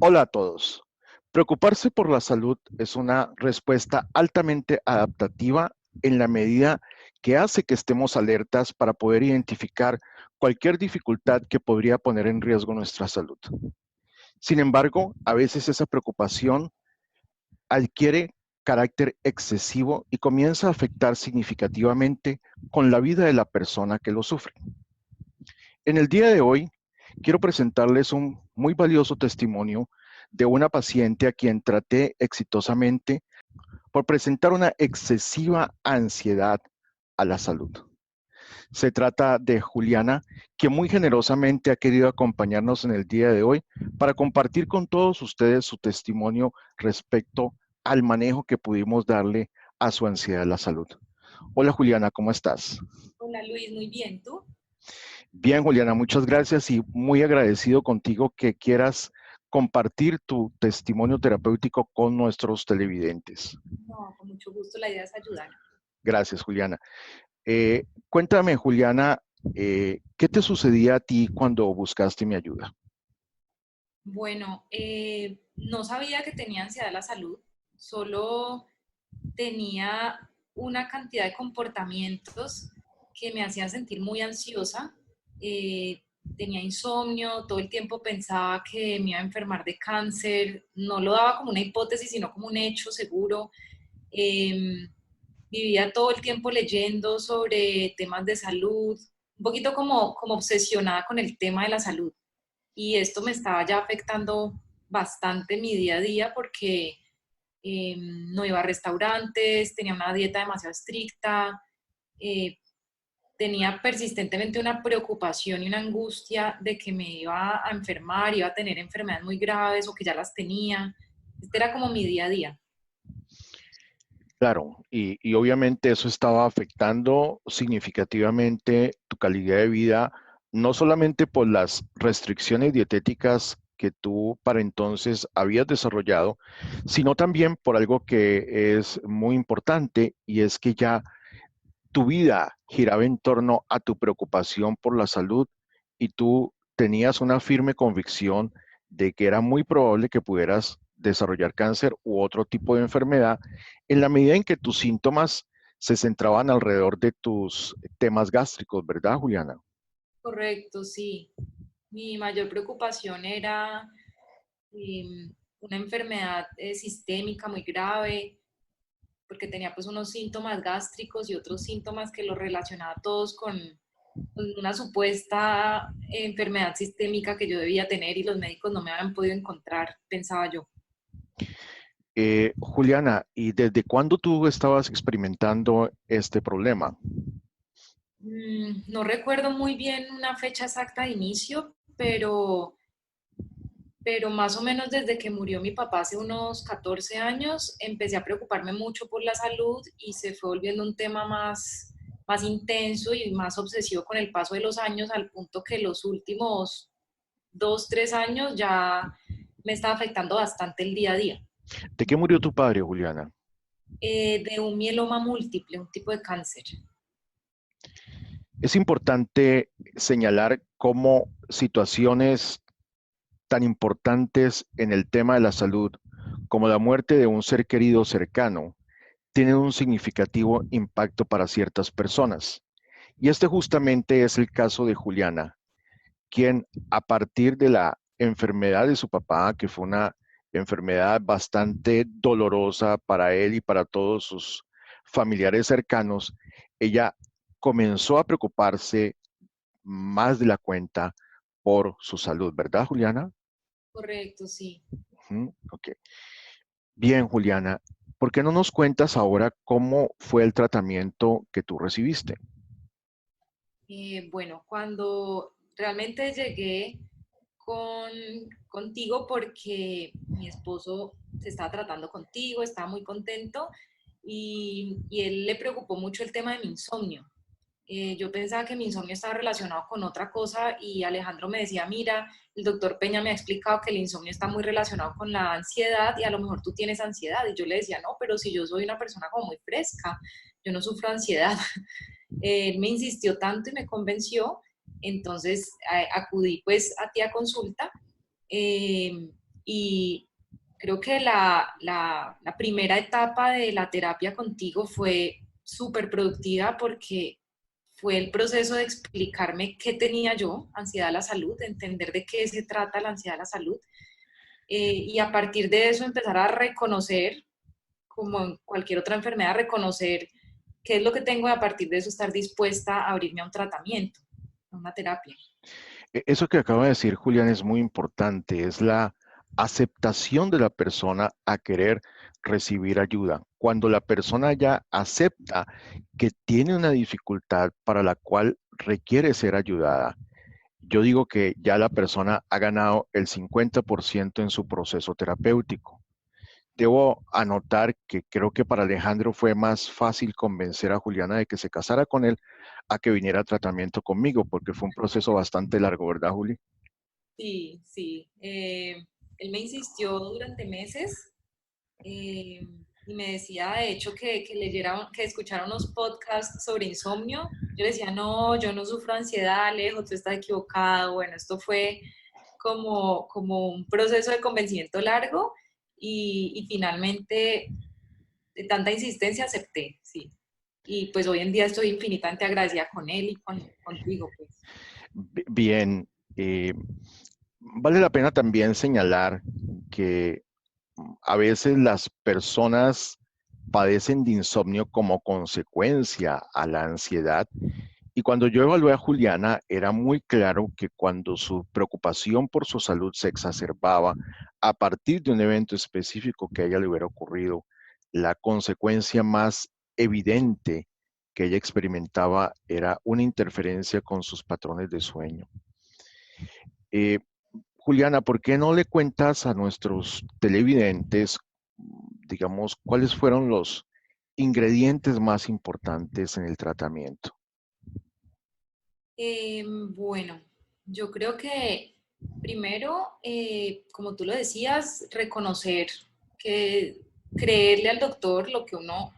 Hola a todos. Preocuparse por la salud es una respuesta altamente adaptativa en la medida que hace que estemos alertas para poder identificar cualquier dificultad que podría poner en riesgo nuestra salud. Sin embargo, a veces esa preocupación adquiere carácter excesivo y comienza a afectar significativamente con la vida de la persona que lo sufre. En el día de hoy, quiero presentarles un muy valioso testimonio de una paciente a quien traté exitosamente por presentar una excesiva ansiedad a la salud. Se trata de Juliana, que muy generosamente ha querido acompañarnos en el día de hoy para compartir con todos ustedes su testimonio respecto al manejo que pudimos darle a su ansiedad a la salud. Hola Juliana, ¿cómo estás? Hola Luis, muy bien, ¿tú? Bien, Juliana, muchas gracias y muy agradecido contigo que quieras compartir tu testimonio terapéutico con nuestros televidentes. No, con mucho gusto, la idea es ayudar. Gracias, Juliana. Cuéntame, Juliana, ¿qué te sucedía a ti cuando buscaste mi ayuda? Bueno, no sabía que tenía ansiedad de la salud, solo tenía una cantidad de comportamientos que me hacían sentir muy ansiosa. Eh, Tenía insomnio, todo el tiempo pensaba que me iba a enfermar de cáncer, no lo daba como una hipótesis, sino como un hecho seguro. Eh, Vivía todo el tiempo leyendo sobre temas de salud, un poquito como obsesionada con el tema de la salud. Y esto me estaba ya afectando bastante mi día a día porque no iba a restaurantes, tenía una dieta demasiado estricta, eh, tenía persistentemente una preocupación y una angustia de que me iba a enfermar, iba a tener enfermedades muy graves o que ya las tenía. Este era como mi día a día. Claro, y obviamente eso estaba afectando significativamente tu calidad de vida, no solamente por las restricciones dietéticas que tú para entonces habías desarrollado, sino también por algo que es muy importante y es que ya tu vida giraba en torno a tu preocupación por la salud y tú tenías una firme convicción de que era muy probable que pudieras desarrollar cáncer u otro tipo de enfermedad en la medida en que tus síntomas se centraban alrededor de tus temas gástricos, ¿verdad, Juliana? Correcto, sí. Mi mayor preocupación era una enfermedad sistémica muy grave, porque tenía pues unos síntomas gástricos y otros síntomas que los relacionaba todos con una supuesta enfermedad sistémica que yo debía tener y los médicos no me habían podido encontrar, pensaba yo. Juliana, ¿y desde cuándo tú estabas experimentando este problema? No recuerdo muy bien una fecha exacta de inicio, pero más o menos desde que murió mi papá hace unos 14 años, empecé a preocuparme mucho por la salud y se fue volviendo un tema más intenso y más obsesivo con el paso de los años, al punto que los últimos 2, 3 años ya me está afectando bastante el día a día. ¿De qué murió tu padre, Juliana? De un mieloma múltiple, un tipo de cáncer. Es importante señalar cómo situaciones tan importantes en el tema de la salud como la muerte de un ser querido cercano tienen un significativo impacto para ciertas personas. Y este justamente es el caso de Juliana, quien a partir de la enfermedad de su papá, que fue una enfermedad bastante dolorosa para él y para todos sus familiares cercanos, ella comenzó a preocuparse más de la cuenta por su salud, ¿verdad, Juliana? Correcto, sí. Ok. Bien, Juliana, ¿por qué no nos cuentas ahora cómo fue el tratamiento que tú recibiste? Bueno, cuando realmente llegué con, contigo porque mi esposo se estaba tratando contigo, estaba muy contento y él le preocupó mucho el tema de mi insomnio. Yo pensaba que mi insomnio estaba relacionado con otra cosa y Alejandro me decía, mira, el doctor Peña me ha explicado que el insomnio está muy relacionado con la ansiedad y a lo mejor tú tienes ansiedad. Y yo le decía, no, pero si yo soy una persona como muy fresca, yo no sufro ansiedad. Él me insistió tanto y me convenció, entonces acudí pues a ti a consulta. eh, Y creo que la primera etapa de la terapia contigo fue súper productiva porque fue el proceso de explicarme qué tenía yo, ansiedad a la salud, entender de qué se trata la ansiedad a la salud, y a partir de eso empezar a reconocer, como en cualquier otra enfermedad, reconocer qué es lo que tengo y a partir de eso estar dispuesta a abrirme a un tratamiento, a una terapia. Eso que acaba de decir Julián es muy importante, es la aceptación de la persona a querer recibir ayuda. Cuando la persona ya acepta que tiene una dificultad para la cual requiere ser ayudada, yo digo que ya la persona ha ganado el 50% en su proceso terapéutico. Debo anotar que creo que para Alejandro fue más fácil convencer a Juliana de que se casara con él a que viniera a tratamiento conmigo, porque fue un proceso bastante largo, ¿verdad, Juli? Sí, sí. Él me insistió durante meses, y me decía, de hecho, que leyera, que escuchara unos podcasts sobre insomnio. Yo le decía, no, yo no sufro ansiedad, Alejo, tú estás equivocado. Bueno, esto fue como un proceso de convencimiento largo y finalmente, de tanta insistencia, acepté, sí. Y pues hoy en día estoy infinitamente agradecida con él y contigo, pues. Bien, vale la pena también señalar que a veces las personas padecen de insomnio como consecuencia a la ansiedad. Y cuando yo evalué a Juliana, era muy claro que cuando su preocupación por su salud se exacerbaba a partir de un evento específico que a ella le hubiera ocurrido, la consecuencia más evidente que ella experimentaba era una interferencia con sus patrones de sueño. Eh, Juliana, ¿por qué no le cuentas a nuestros televidentes, digamos, cuáles fueron los ingredientes más importantes en el tratamiento? Bueno, yo creo que primero, como tú lo decías, reconocer que creerle al doctor lo que uno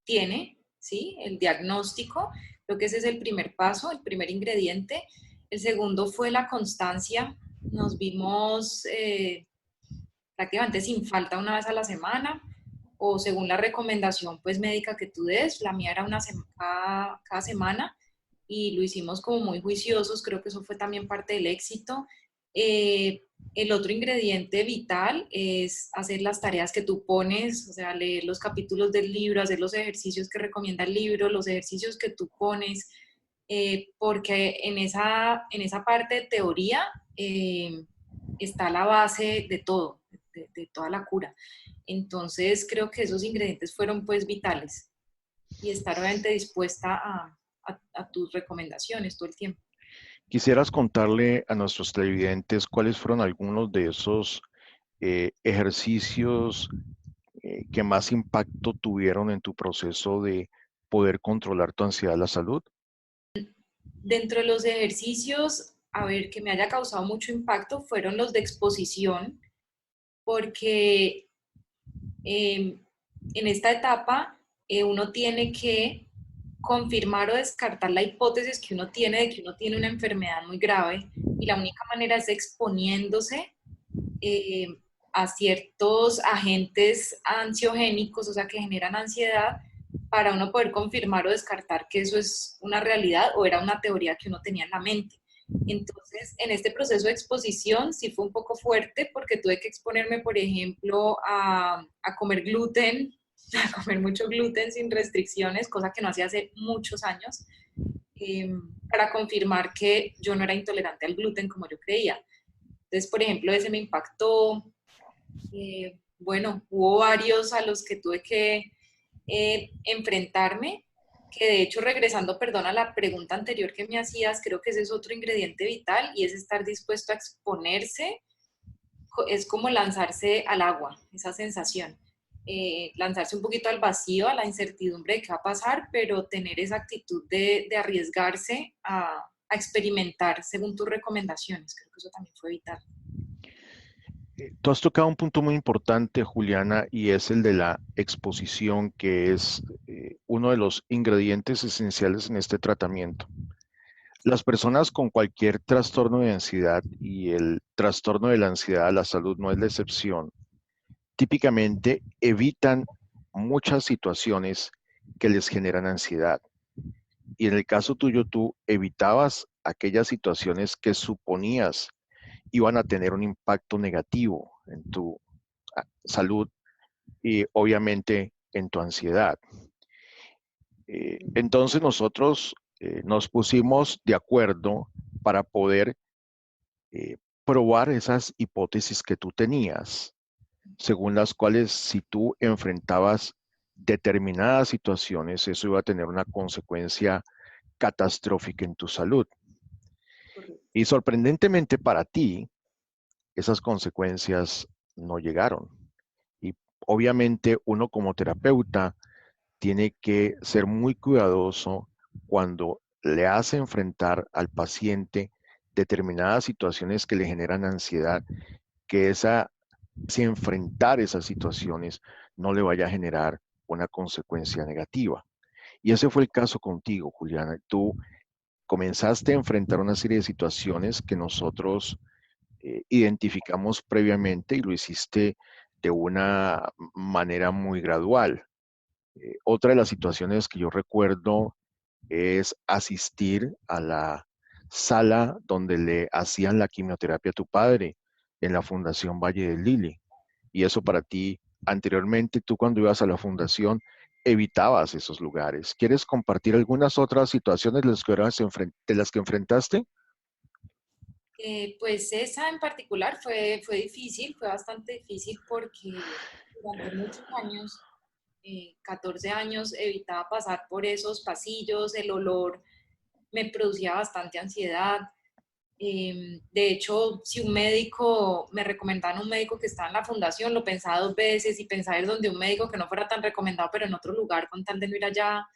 tiene, ¿sí? El diagnóstico, creo que ese es el primer paso, el primer ingrediente. El segundo fue la constancia. Nos vimos prácticamente sin falta una vez a la semana o según la recomendación pues médica que tú des. La mía era cada semana y lo hicimos como muy juiciosos, creo que eso fue también parte del éxito. El otro ingrediente vital es hacer las tareas que tú pones, o sea, leer los capítulos del libro, hacer los ejercicios que recomienda el libro, los ejercicios que tú pones, porque en esa parte de teoría está la base de todo, de toda la cura. Entonces creo que esos ingredientes fueron pues vitales y estar obviamente dispuesta a tus recomendaciones todo el tiempo. ¿Quisieras contarle a nuestros televidentes cuáles fueron algunos de esos ejercicios que más impacto tuvieron en tu proceso de poder controlar tu ansiedad a la salud? Dentro de los ejercicios, a ver, que me haya causado mucho impacto fueron los de exposición, porque en esta etapa uno tiene que confirmar o descartar la hipótesis que uno tiene de que uno tiene una enfermedad muy grave y la única manera es exponiéndose eh, a ciertos agentes ansiogénicos, o sea, que generan ansiedad, para uno poder confirmar o descartar que eso es una realidad o era una teoría que uno tenía en la mente. Entonces, en este proceso de exposición sí fue un poco fuerte porque tuve que exponerme, por ejemplo, a comer gluten, a comer mucho gluten sin restricciones, cosa que no hacía hace muchos años, para confirmar que yo no era intolerante al gluten como yo creía. Entonces, por ejemplo, ese me impactó. Bueno, hubo varios a los que tuve que enfrentarme, que de hecho, regresando, perdón, a la pregunta anterior que me hacías, creo que ese es otro ingrediente vital y es estar dispuesto a exponerse. Es como lanzarse al agua, esa sensación. Lanzarse un poquito al vacío, a la incertidumbre de qué va a pasar, pero tener esa actitud de arriesgarse a experimentar según tus recomendaciones. Creo que eso también fue vital. Tú has tocado un punto muy importante, Juliana, y es el de la exposición, que es uno de los ingredientes esenciales en este tratamiento. Las personas con cualquier trastorno de ansiedad y el trastorno de la ansiedad, la salud no es la excepción, típicamente evitan muchas situaciones que les generan ansiedad. Y en el caso tuyo, tú evitabas aquellas situaciones que suponías iban a tener un impacto negativo en tu salud y obviamente en tu ansiedad. Entonces nosotros nos pusimos de acuerdo para poder probar esas hipótesis que tú tenías, según las cuales si tú enfrentabas determinadas situaciones, eso iba a tener una consecuencia catastrófica en tu salud. Correcto. Y sorprendentemente para ti, esas consecuencias no llegaron. Y obviamente uno como terapeuta tiene que ser muy cuidadoso cuando le hace enfrentar al paciente determinadas situaciones que le generan ansiedad, que si enfrentar esas situaciones no le vaya a generar una consecuencia negativa. Y ese fue el caso contigo, Juliana. Tú comenzaste a enfrentar una serie de situaciones que nosotros identificamos previamente y lo hiciste de una manera muy gradual. Otra de las situaciones que yo recuerdo es asistir a la sala donde le hacían la quimioterapia a tu padre en la Fundación Valle del Lili. Y eso para ti, anteriormente, tú cuando ibas a la fundación, evitabas esos lugares. ¿Quieres compartir algunas otras situaciones de las que enfrentaste? Pues esa en particular fue difícil, fue bastante difícil porque durante muchos años, 14 años, evitaba pasar por esos pasillos, el olor me producía bastante ansiedad. De hecho, si un médico, me recomendaban un médico que estaba en la fundación, lo pensaba dos veces y pensaba ir donde un médico que no fuera tan recomendado, pero en otro lugar con tal de no ir allá.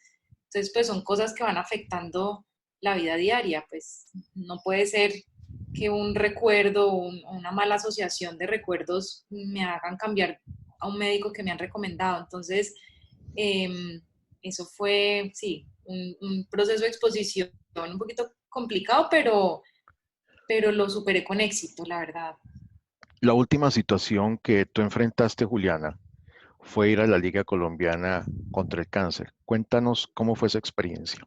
Entonces, pues son cosas que van afectando la vida diaria, pues no puede ser que un recuerdo o una mala asociación de recuerdos me hagan cambiar a un médico que me han recomendado. Entonces, eh, eso fue, sí, un proceso de exposición un poquito complicado, pero lo superé con éxito, la verdad. La última situación que tú enfrentaste, Juliana, fue ir a la Liga Colombiana contra el Cáncer. Cuéntanos cómo fue esa experiencia.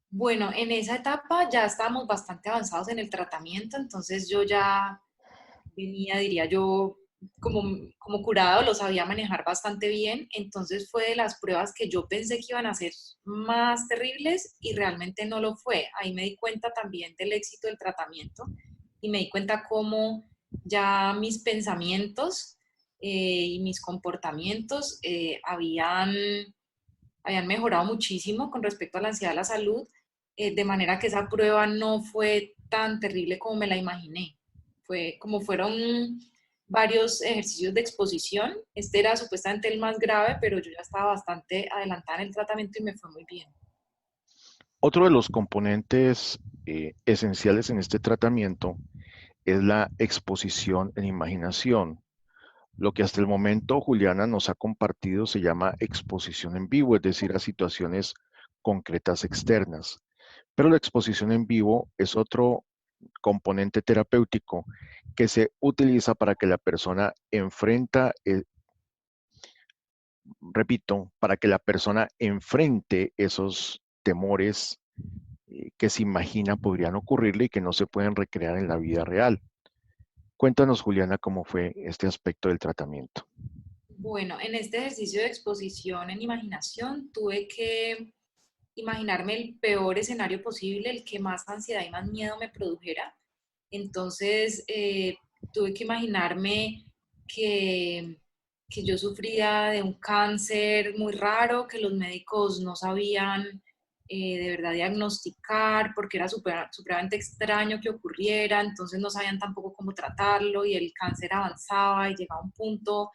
Bueno, en esa etapa ya estábamos bastante avanzados en el tratamiento, entonces yo ya venía, diría yo, como, como curado, lo sabía manejar bastante bien, entonces fue de las pruebas que yo pensé que iban a ser más terribles y realmente no lo fue. Ahí me di cuenta también del éxito del tratamiento y me di cuenta cómo ya mis pensamientos y mis comportamientos habían mejorado muchísimo con respecto a la ansiedad y la salud, de manera que esa prueba no fue tan terrible como me la imaginé. Fue como fueron varios ejercicios de exposición. Este era supuestamente el más grave, pero yo ya estaba bastante adelantada en el tratamiento y me fue muy bien. Otro de los componentes esenciales en este tratamiento es la exposición en imaginación. Lo que hasta el momento Juliana nos ha compartido se llama exposición en vivo, es decir, a situaciones concretas externas. Pero la exposición en vivo es otro componente terapéutico que se utiliza para que la persona repito, para que la persona enfrente esos temores que se imagina podrían ocurrirle y que no se pueden recrear en la vida real. Cuéntanos, Juliana, cómo fue este aspecto del tratamiento. Bueno, en este ejercicio de exposición en imaginación tuve que imaginarme el peor escenario posible, el que más ansiedad y más miedo me produjera. Entonces, tuve que imaginarme que, que yo sufría de un cáncer muy raro, que los médicos no sabían de verdad diagnosticar, porque era supremamente extraño que ocurriera, entonces no sabían tampoco cómo tratarlo y el cáncer avanzaba y llegaba a un punto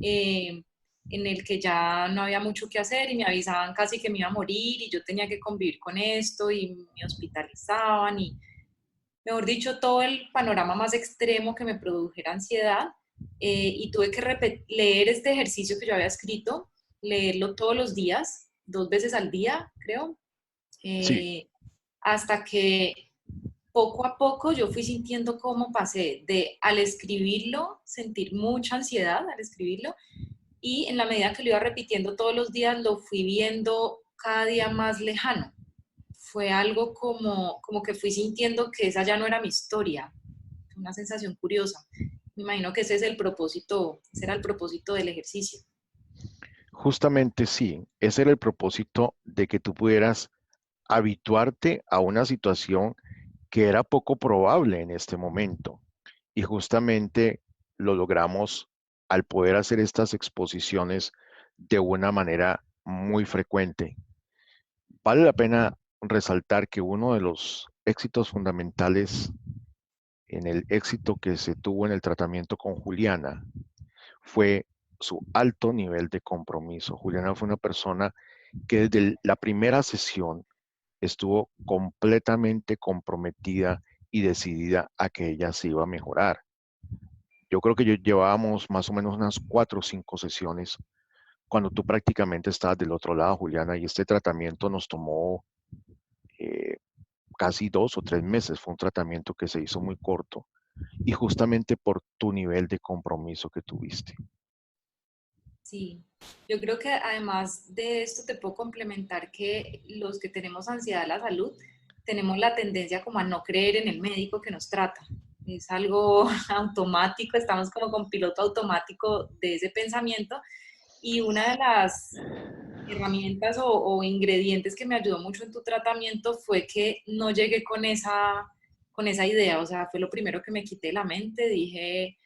eh, en el que ya no había mucho que hacer y me avisaban casi que me iba a morir y yo tenía que convivir con esto y me hospitalizaban y, mejor dicho, todo el panorama más extremo que me produjera ansiedad y tuve que leer este ejercicio que yo había escrito, leerlo todos los días, 2 veces al día, creo, Sí, eh, hasta que poco a poco yo fui sintiendo cómo pasé de al escribirlo, sentir mucha ansiedad al escribirlo, y en la medida que lo iba repitiendo todos los días, lo fui viendo cada día más lejano. Fue algo como que fui sintiendo que esa ya no era mi historia, una sensación curiosa. Me imagino que ese es el propósito, ese era el propósito del ejercicio. Justamente sí, ese era el propósito de que tú pudieras habituarte a una situación que era poco probable en este momento. Y justamente lo logramos al poder hacer estas exposiciones de una manera muy frecuente. Vale la pena resaltar que uno de los éxitos fundamentales en el éxito que se tuvo en el tratamiento con Juliana fue su alto nivel de compromiso. Juliana fue una persona que desde la primera sesión estuvo completamente comprometida y decidida a que ella se iba a mejorar. Yo creo que llevábamos más o menos unas 4 o 5 sesiones cuando tú prácticamente estabas del otro lado, Juliana, y este tratamiento nos tomó eh, casi 2 o 3 meses. Fue un tratamiento que se hizo muy corto y justamente por tu nivel de compromiso que tuviste. Sí, yo creo que además de esto te puedo complementar que los que tenemos ansiedad a la salud tenemos la tendencia como a no creer en el médico que nos trata. Es algo automático, estamos como con piloto automático de ese pensamiento, y una de las herramientas o ingredientes que me ayudó mucho en tu tratamiento fue que no llegué con esa idea, o sea, fue lo primero que me quité de la mente, dije,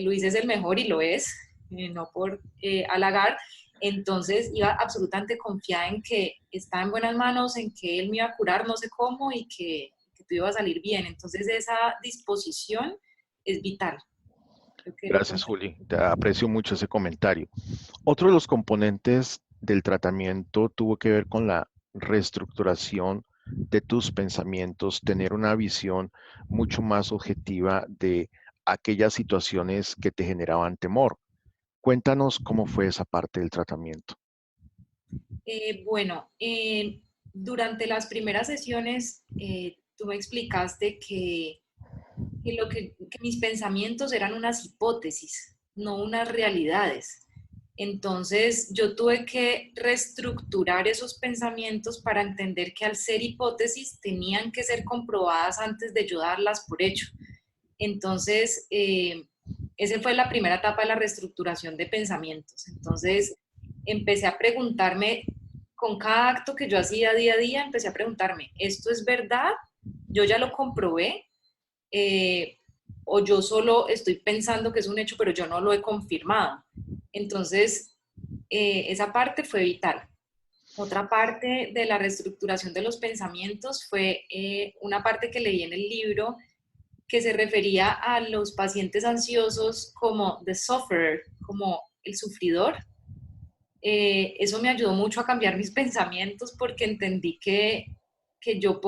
Luis es el mejor y lo es, no por halagar. Entonces iba absolutamente confiada en que estaba en buenas manos, en que él me iba a curar, no sé cómo, y que todo iba a salir bien. Entonces esa disposición es vital. Creo que lo Gracias, con... Juli. Te aprecio mucho ese comentario. Otro de los componentes del tratamiento tuvo que ver con la reestructuración de tus pensamientos, tener una visión mucho más objetiva de aquellas situaciones que te generaban temor. Cuéntanos cómo fue esa parte del tratamiento. Bueno, durante las primeras sesiones tú me explicaste que mis pensamientos eran unas hipótesis, no unas realidades. Entonces yo tuve que reestructurar esos pensamientos para entender que al ser hipótesis tenían que ser comprobadas antes de yo darlas por hecho. Entonces, esa fue la primera etapa de la reestructuración de pensamientos. Entonces, empecé a preguntarme, con cada acto que yo hacía día a día, empecé a preguntarme, ¿esto es verdad? ¿Yo ya lo comprobé? Eh, ¿O yo solo estoy pensando que es un hecho, pero yo no lo he confirmado? Entonces, esa parte fue vital. Otra parte de la reestructuración de los pensamientos fue una parte que leí en el libro que se refería a los pacientes ansiosos como the sufferer, como el sufridor. Eso me ayudó mucho a cambiar mis pensamientos porque entendí que yo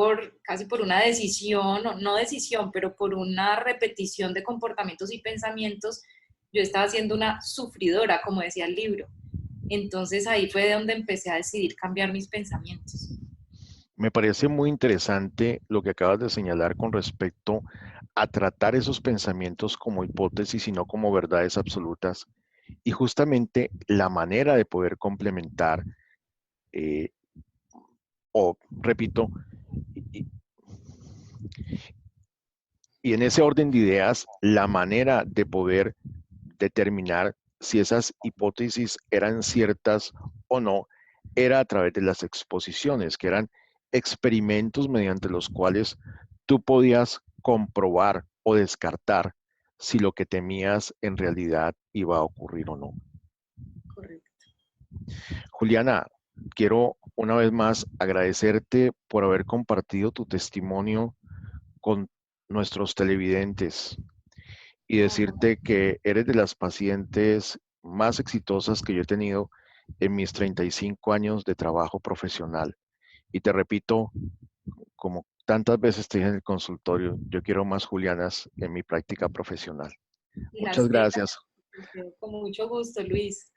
casi por una decisión, no decisión, pero por una repetición de comportamientos y pensamientos, yo estaba siendo una sufridora, como decía el libro. Entonces ahí fue donde empecé a decidir cambiar mis pensamientos. Me parece muy interesante lo que acabas de señalar con respecto a tratar esos pensamientos como hipótesis y no como verdades absolutas. Y justamente la manera de poder complementar, eh, o repito, y, y en ese orden de ideas, la manera de poder determinar si esas hipótesis eran ciertas o no, era a través de las exposiciones, que eran experimentos mediante los cuales tú podías comprobar o descartar si lo que temías en realidad iba a ocurrir o no. Correcto. Juliana, quiero una vez más agradecerte por haber compartido tu testimonio con nuestros televidentes y decirte que eres de las pacientes más exitosas que yo he tenido en mis 35 años de trabajo profesional. Y te repito, como tantas veces te dije en el consultorio, yo quiero más Julianas en mi práctica profesional. Y Muchas las tengas gracias. con mucho gusto, Luis.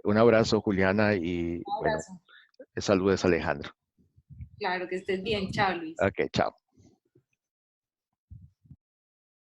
Un abrazo, Juliana, y Un bueno, abrazo. saludes, Alejandro. Claro que estés bien. Chao, Luis. Ok, chao.